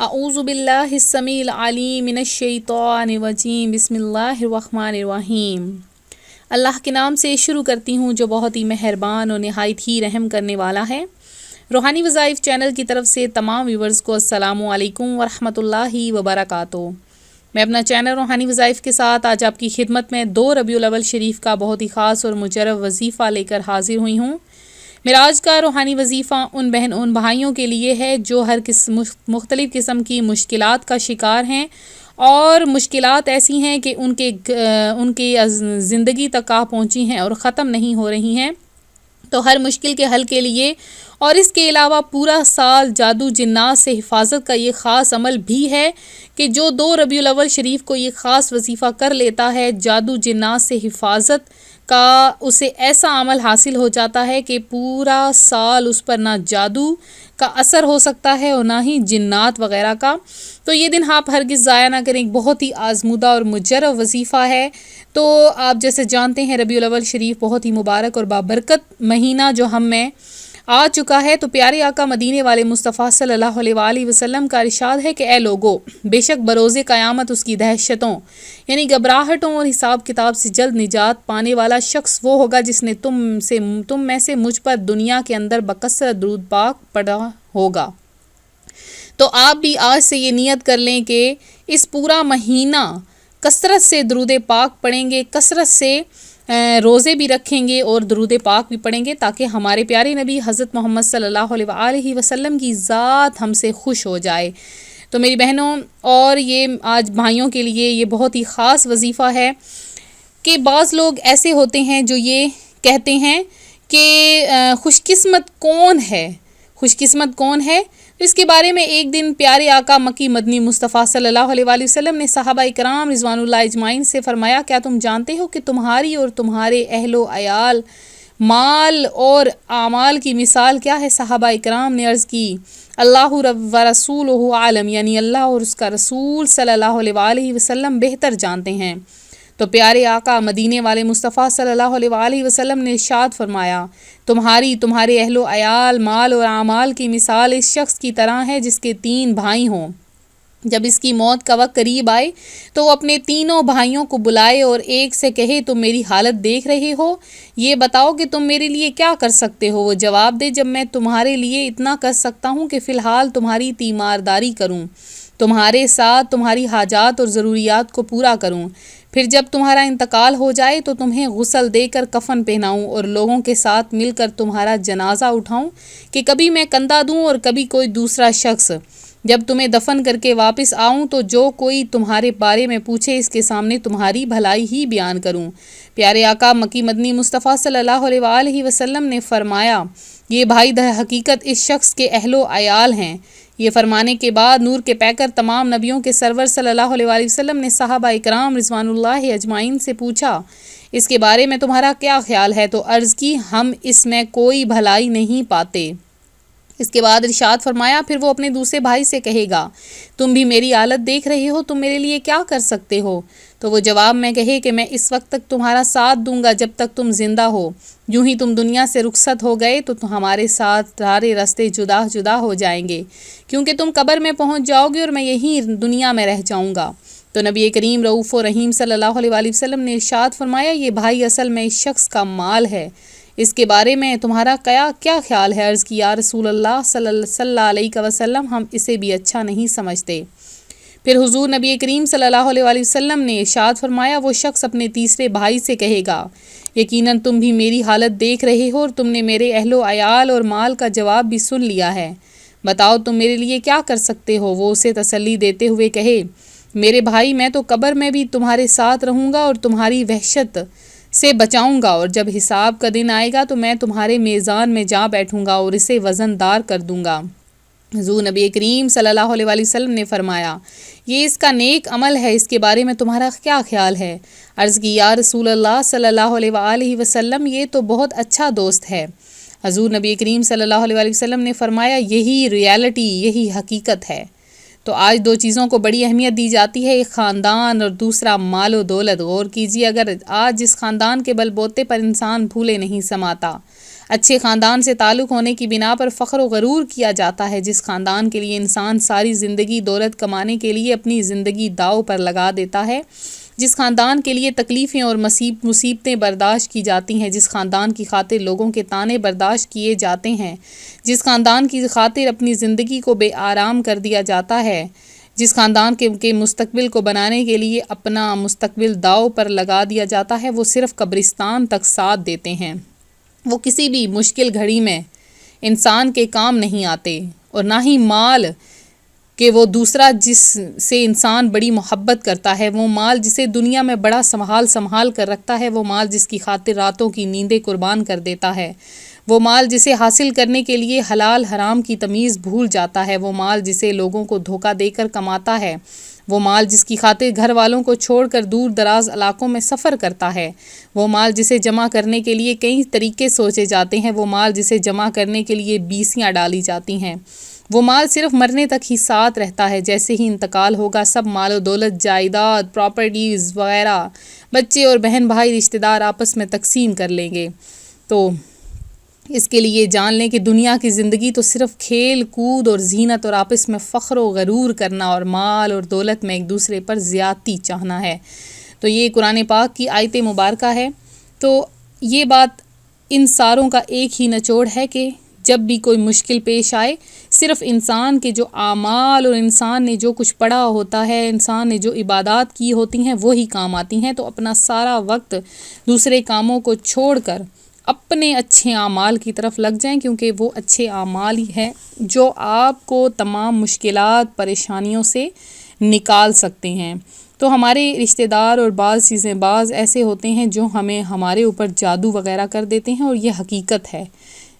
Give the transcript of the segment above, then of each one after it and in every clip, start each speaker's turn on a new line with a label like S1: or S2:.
S1: اعوذ باللہ السمیع العلیم من الشیطان الرجیم بسم اللہ الرحمن الرحیم۔ اللہ کے نام سے شروع کرتی ہوں جو بہت ہی مہربان اور نہایت ہی رحم کرنے والا ہے۔ روحانی وظائف چینل کی طرف سے تمام ویورز کو السلام علیکم ورحمۃ اللہ وبرکاتہ۔ میں اپنا چینل روحانی وظائف کے ساتھ آج آپ کی خدمت میں 2 ربیع الاول شریف کا بہت ہی خاص اور مجرب وظیفہ لے کر حاضر ہوئی ہوں۔ معراج کا روحانی وظیفہ ان بھائیوں کے لیے ہے جو مختلف قسم کی مشکلات کا شکار ہیں، اور مشکلات ایسی ہیں کہ ان کے زندگی تک آ پہنچی ہیں اور ختم نہیں ہو رہی ہیں۔ تو ہر مشکل کے حل کے لیے اور اس کے علاوہ پورا سال جادو جنات سے حفاظت کا یہ خاص عمل بھی ہے کہ جو 2 ربیع الاول شریف کو یہ خاص وظیفہ کر لیتا ہے، جادو جنات سے حفاظت کا اسے ایسا عمل حاصل ہو جاتا ہے کہ پورا سال اس پر نہ جادو کا اثر ہو سکتا ہے اور نہ ہی جنات وغیرہ کا۔ تو یہ دن آپ ہرگز ضائع نہ کریں، بہت ہی آزمودہ اور مجرب وظیفہ ہے۔ تو آپ جیسے جانتے ہیں ربیع الاول شریف بہت ہی مبارک اور بابرکت مہینہ جو ہم میں آ چکا ہے۔ تو پیارے آقا مدینے والے مصطفیٰ صلی اللہ علیہ وآلہ وسلم کا ارشاد ہے کہ اے لوگو، بے شک بروز قیامت اس کی دہشتوں یعنی گھبراہٹوں اور حساب کتاب سے جلد نجات پانے والا شخص وہ ہوگا جس نے تم میں سے مجھ پر دنیا کے اندر بکثرت درود پاک پڑھا ہوگا۔ تو آپ بھی آج سے یہ نیت کر لیں کہ اس پورا مہینہ کثرت سے درود پاک پڑھیں گے، کثرت سے روزے بھی رکھیں گے اور درود پاک بھی پڑھیں گے، تاکہ ہمارے پیارے نبی حضرت محمد صلی اللہ علیہ وآلہ وسلم کی ذات ہم سے خوش ہو جائے۔ تو میری بہنوں اور یہ آج بھائیوں کے لیے یہ بہت ہی خاص وظیفہ ہے کہ بعض لوگ ایسے ہوتے ہیں جو یہ کہتے ہیں کہ خوش قسمت کون ہے، خوش قسمت کون ہے۔ اس کے بارے میں ایک دن پیارے آقا مکی مدنی مصطفیٰ صلی اللہ علیہ وآلہ وسلم نے صحابہ کرام رضوان اللہ اجمعین سے فرمایا، کیا تم جانتے ہو کہ تمہاری اور تمہارے اہل و عیال، مال اور اعمال کی مثال کیا ہے؟ صحابہ کرام نے عرض کی، اللہ و رسولہ عالم، یعنی اللہ اور اس کا رسول صلی اللہ علیہ وآلہ وسلم بہتر جانتے ہیں۔ تو پیارے آقا مدینے والے مصطفیٰ صلی اللہ علیہ وآلہ وسلم نے ارشاد فرمایا، تمہارے اہل و عیال، مال اور اعمال کی مثال اس شخص کی طرح ہے جس کے 3 بھائی ہوں۔ جب اس کی موت کا وقت قریب آئے تو وہ اپنے تینوں بھائیوں کو بلائے اور ایک سے کہے، تم میری حالت دیکھ رہے ہو، یہ بتاؤ کہ تم میرے لیے کیا کر سکتے ہو؟ وہ جواب دے، جب میں تمہارے لیے اتنا کر سکتا ہوں کہ فی الحال تمہاری تیمارداری کروں، تمہارے ساتھ تمہاری حاجات اور ضروریات کو پورا کروں، پھر جب تمہارا انتقال ہو جائے تو تمہیں غسل دے کر کفن پہناؤں اور لوگوں کے ساتھ مل کر تمہارا جنازہ اٹھاؤں کہ کبھی میں کندھا دوں اور کبھی کوئی دوسرا شخص۔ جب تمہیں دفن کر کے واپس آؤں تو جو کوئی تمہارے بارے میں پوچھے اس کے سامنے تمہاری بھلائی ہی بیان کروں۔ پیارے آقا مکی مدنی مصطفیٰ صلی اللہ علیہ وآلہ وسلم نے فرمایا، یہ بھائی در حقیقت اس شخص کے اہل و عیال ہیں۔ یہ فرمانے کے بعد نور کے پیکر تمام نبیوں کے سرور صلی اللہ علیہ وآلہ وسلم نے صحابہ اکرام رضوان اللہ اجمعین سے پوچھا، اس کے بارے میں تمہارا کیا خیال ہے؟ تو عرض کی، ہم اس میں کوئی بھلائی نہیں پاتے۔ اس کے بعد ارشاد فرمایا، پھر وہ اپنے دوسرے بھائی سے کہے گا، تم بھی میری حالت دیکھ رہے ہو، تم میرے لیے کیا کر سکتے ہو؟ تو وہ جواب میں کہے کہ میں اس وقت تک تمہارا ساتھ دوں گا جب تک تم زندہ ہو، یوں ہی تم دنیا سے رخصت ہو گئے تو ہمارے ساتھ سارے راستے جدا جدا ہو جائیں گے، کیونکہ تم قبر میں پہنچ جاؤ گے اور میں یہیں دنیا میں رہ جاؤں گا۔ تو نبی کریم رؤوف و رحیم صلی اللہ علیہ وآلہ وسلم نے ارشاد فرمایا، یہ بھائی اصل میں اس شخص کا مال ہے، اس کے بارے میں تمہارا کیا خیال ہے؟ عرض کی، یا رسول اللہ صلی اللہ علیہ وسلم، ہم اسے بھی اچھا نہیں سمجھتے۔ پھر حضور نبی کریم صلی اللہ علیہ وآلہ وسلم نے ارشاد فرمایا، وہ شخص اپنے تیسرے بھائی سے کہے گا، یقیناً تم بھی میری حالت دیکھ رہے ہو اور تم نے میرے اہل و عیال اور مال کا جواب بھی سن لیا ہے، بتاؤ تم میرے لیے کیا کر سکتے ہو؟ وہ اسے تسلی دیتے ہوئے کہے، میرے بھائی، میں تو قبر میں بھی تمہارے ساتھ رہوں گا اور تمہاری وحشت سے بچاؤں گا، اور جب حساب کا دن آئے گا تو میں تمہارے میزان میں جا بیٹھوں گا اور اسے وزن دار کر دوں گا۔ حضور نبی کریم صلی اللہ علیہ وآلہ وسلم نے فرمایا، یہ اس کا نیک عمل ہے، اس کے بارے میں تمہارا کیا خیال ہے؟ عرض کی، یا رسول اللہ صلی اللہ علیہ وآلہ وسلم، یہ تو بہت اچھا دوست ہے۔ حضور نبی کریم صلی اللہ علیہ وآلہ وسلم نے فرمایا، یہی ریالٹی، یہی حقیقت ہے۔ تو آج 2 چیزوں کو بڑی اہمیت دی جاتی ہے، ایک خاندان اور دوسرا مال و دولت۔ غور کیجیے، اگر آج جس خاندان کے بل بوتے پر انسان پھولے نہیں سماتا، اچھے خاندان سے تعلق ہونے کی بنا پر فخر و غرور کیا جاتا ہے، جس خاندان کے لیے انسان ساری زندگی دولت کمانے کے لیے اپنی زندگی داؤ پر لگا دیتا ہے، جس خاندان کے لیے تکلیفیں اور مصیبتیں برداشت کی جاتی ہیں، جس خاندان کی خاطر لوگوں کے طعنے برداشت کیے جاتے ہیں، جس خاندان کی خاطر اپنی زندگی کو بے آرام کر دیا جاتا ہے، جس خاندان کے مستقبل کو بنانے کے لیے اپنا مستقبل داؤ پر لگا دیا جاتا ہے، وہ صرف قبرستان تک ساتھ دیتے ہیں۔ وہ کسی بھی مشکل گھڑی میں انسان کے کام نہیں آتے، اور نہ ہی مال کہ وہ دوسرا جس سے انسان بڑی محبت کرتا ہے، وہ مال جسے دنیا میں بڑا سنبھال کر رکھتا ہے، وہ مال جس کی خاطر راتوں کی نیندیں قربان کر دیتا ہے، وہ مال جسے حاصل کرنے کے لیے حلال حرام کی تمیز بھول جاتا ہے، وہ مال جسے لوگوں کو دھوکہ دے کر کماتا ہے، وہ مال جس کی خاطر گھر والوں کو چھوڑ کر دور دراز علاقوں میں سفر کرتا ہے، وہ مال جسے جمع کرنے کے لیے کئی طریقے سوچے جاتے ہیں، وہ مال جسے جمع کرنے کے لیے بیسیاں ڈالی جاتی ہیں، وہ مال صرف مرنے تک ہی ساتھ رہتا ہے، جیسے ہی انتقال ہوگا سب مال و دولت، جائیداد، پراپرٹیز وغیرہ بچے اور بہن بھائی رشتہ دار آپس میں تقسیم کر لیں گے۔ تو اس کے لیے جان لیں کہ دنیا کی زندگی تو صرف کھیل کود اور زینت اور آپس میں فخر و غرور کرنا اور مال اور دولت میں ایک دوسرے پر زیادتی چاہنا ہے۔ تو یہ قرآن پاک کی آیت مبارکہ ہے۔ تو یہ بات ان ساروں کا ایک ہی نچوڑ ہے کہ جب بھی کوئی مشکل پیش آئے، صرف انسان کے جو اعمال اور انسان نے جو کچھ پڑھا ہوتا ہے، انسان نے جو عبادات کی ہوتی ہیں وہی کام آتی ہیں، تو اپنا سارا وقت دوسرے کاموں کو چھوڑ کر اپنے اچھے اعمال کی طرف لگ جائیں، کیونکہ وہ اچھے اعمال ہی ہیں جو آپ کو تمام مشکلات پریشانیوں سے نکال سکتے ہیں۔ تو ہمارے رشتہ دار اور بعض ایسے ہوتے ہیں جو ہمارے اوپر جادو وغیرہ کر دیتے ہیں، اور یہ حقیقت ہے،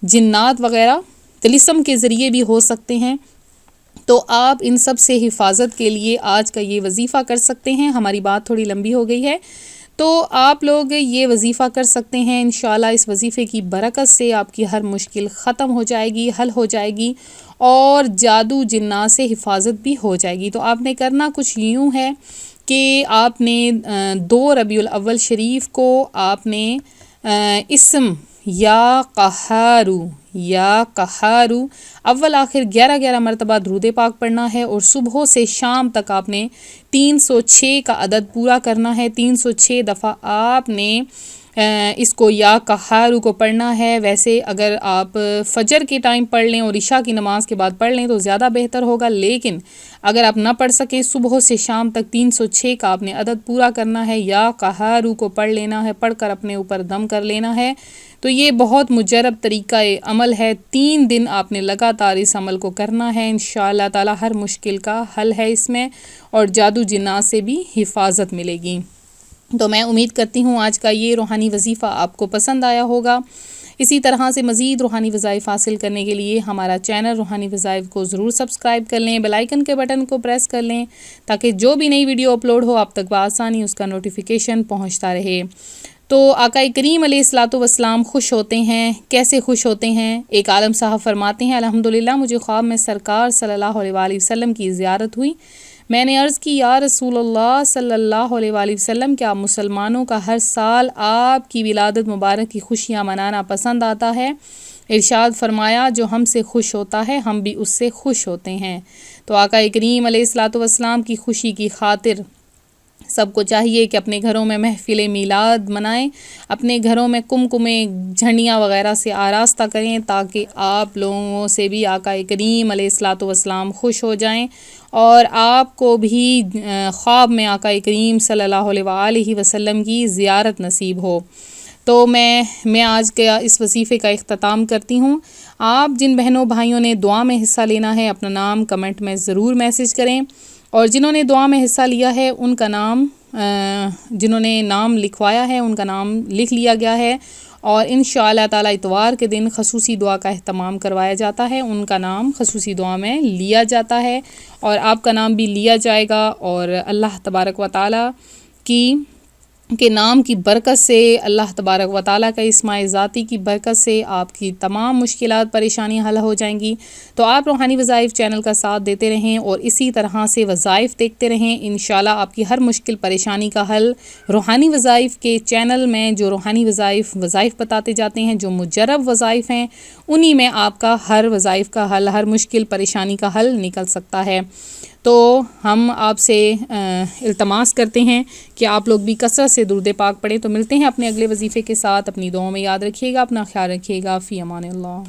S1: جنات وغیرہ طلسم کے ذریعے بھی ہو سکتے ہیں۔ تو آپ ان سب سے حفاظت کے لیے آج کا یہ وظیفہ کر سکتے ہیں۔ ہماری بات تھوڑی لمبی ہو گئی ہے، تو آپ لوگ یہ وظیفہ کر سکتے ہیں۔ انشاءاللہ اس وظیفے کی برکت سے آپ کی ہر مشکل ختم ہو جائے گی، حل ہو جائے گی، اور جادو جنات سے حفاظت بھی ہو جائے گی۔ تو آپ نے کرنا کچھ یوں ہے کہ آپ نے 2 ربیع الاول شریف کو آپ نے اسم یا قہارو اول آخر 11 مرتبہ درود پاک پڑھنا ہے، اور صبح سے شام تک آپ نے 306 کا عدد پورا کرنا ہے۔ 306 دفعہ آپ نے اس کو یا قہارو کو پڑھنا ہے۔ ویسے اگر آپ فجر کے ٹائم پڑھ لیں اور عشاء کی نماز کے بعد پڑھ لیں تو زیادہ بہتر ہوگا، لیکن اگر آپ نہ پڑھ سکیں صبح سے شام تک 306 کا آپ نے عدد پورا کرنا ہے، یا قہارو کو پڑھ لینا ہے، پڑھ کر اپنے اوپر دم کر لینا ہے۔ تو یہ بہت مجرب طریقہ عمل ہے، 3 دن آپ نے لگاتار اس عمل کو کرنا ہے، انشاءاللہ تعالی ہر مشکل کا حل ہے اس میں، اور جادو جنات سے بھی حفاظت ملے گی۔ تو میں امید کرتی ہوں آج کا یہ روحانی وظیفہ آپ کو پسند آیا ہوگا۔ اسی طرح سے مزید روحانی وظائف حاصل کرنے کے لیے ہمارا چینل روحانی وظائف کو ضرور سبسکرائب کر لیں، بیل آئیکن کے بٹن کو پریس کر لیں، تاکہ جو بھی نئی ویڈیو اپلوڈ ہو آپ تک بآسانی اس کا نوٹیفیکیشن پہنچتا رہے۔ تو آقا کریم علیہ الصلاۃ والسلام خوش ہوتے ہیں، کیسے خوش ہوتے ہیں؟ ایک عالم صاحب فرماتے ہیں، الحمدللہ مجھے خواب میں سرکار صلی اللہ علیہ وآلہ وسلم کی زیارت ہوئی۔ میں نے عرض کی، یا رسول اللہ صلی اللہ علیہ وآلہ وسلم، کیا مسلمانوں کا ہر سال آپ کی ولادت مبارک کی خوشیاں منانا پسند آتا ہے؟ ارشاد فرمایا، جو ہم سے خوش ہوتا ہے ہم بھی اس سے خوش ہوتے ہیں۔ تو آقا کریم علیہ الصلاۃ والسلام کی خوشی کی خاطر سب کو چاہیے کہ اپنے گھروں میں محفل میلاد منائیں، اپنے گھروں میں کمکمیں جھنڈیاں وغیرہ سے آراستہ کریں، تاکہ آپ لوگوں سے بھی آقا کریم علیہ الصلاۃ والسلام خوش ہو جائیں، اور آپ کو بھی خواب میں آقا کریم صلی اللہ علیہ وآلہ وسلم کی زیارت نصیب ہو۔ تو میں آج کے اس وظیفے کا اختتام کرتی ہوں۔ آپ جن بہنوں بھائیوں نے دعا میں حصہ لینا ہے اپنا نام کمنٹ میں ضرور میسج کریں، اور جنہوں نے دعا میں حصہ لیا ہے ان کا نام جنہوں نے نام لکھوایا ہے ان کا نام لکھ لیا گیا ہے، اور انشاءاللہ تعالی اتوار کے دن خصوصی دعا کا اہتمام کروایا جاتا ہے، ان کا نام خصوصی دعا میں لیا جاتا ہے، اور آپ کا نام بھی لیا جائے گا، اور اللہ تبارک و تعالی کی کے نام کی برکت سے، اللہ تبارک و تعالیٰ کا اسماء ذاتی کی برکت سے آپ کی تمام مشکلات پریشانیاں حل ہو جائیں گی۔ تو آپ روحانی وظائف چینل کا ساتھ دیتے رہیں اور اسی طرح سے وظائف دیکھتے رہیں، انشاءاللہ آپ کی ہر مشکل پریشانی کا حل روحانی وظائف کے چینل میں، جو روحانی وظائف بتاتے جاتے ہیں، جو مجرب وظائف ہیں، انہی میں آپ کا ہر وظائف کا حل، ہر مشکل پریشانی کا حل نکل سکتا ہے۔ تو ہم آپ سے التماس کرتے ہیں کہ آپ لوگ بھی کثرت سے درود پاک پڑھیں۔ تو ملتے ہیں اپنے اگلے وظیفے کے ساتھ، اپنی دعاؤں میں یاد رکھیے گا، اپنا خیال رکھیے گا، فی امان اللہ۔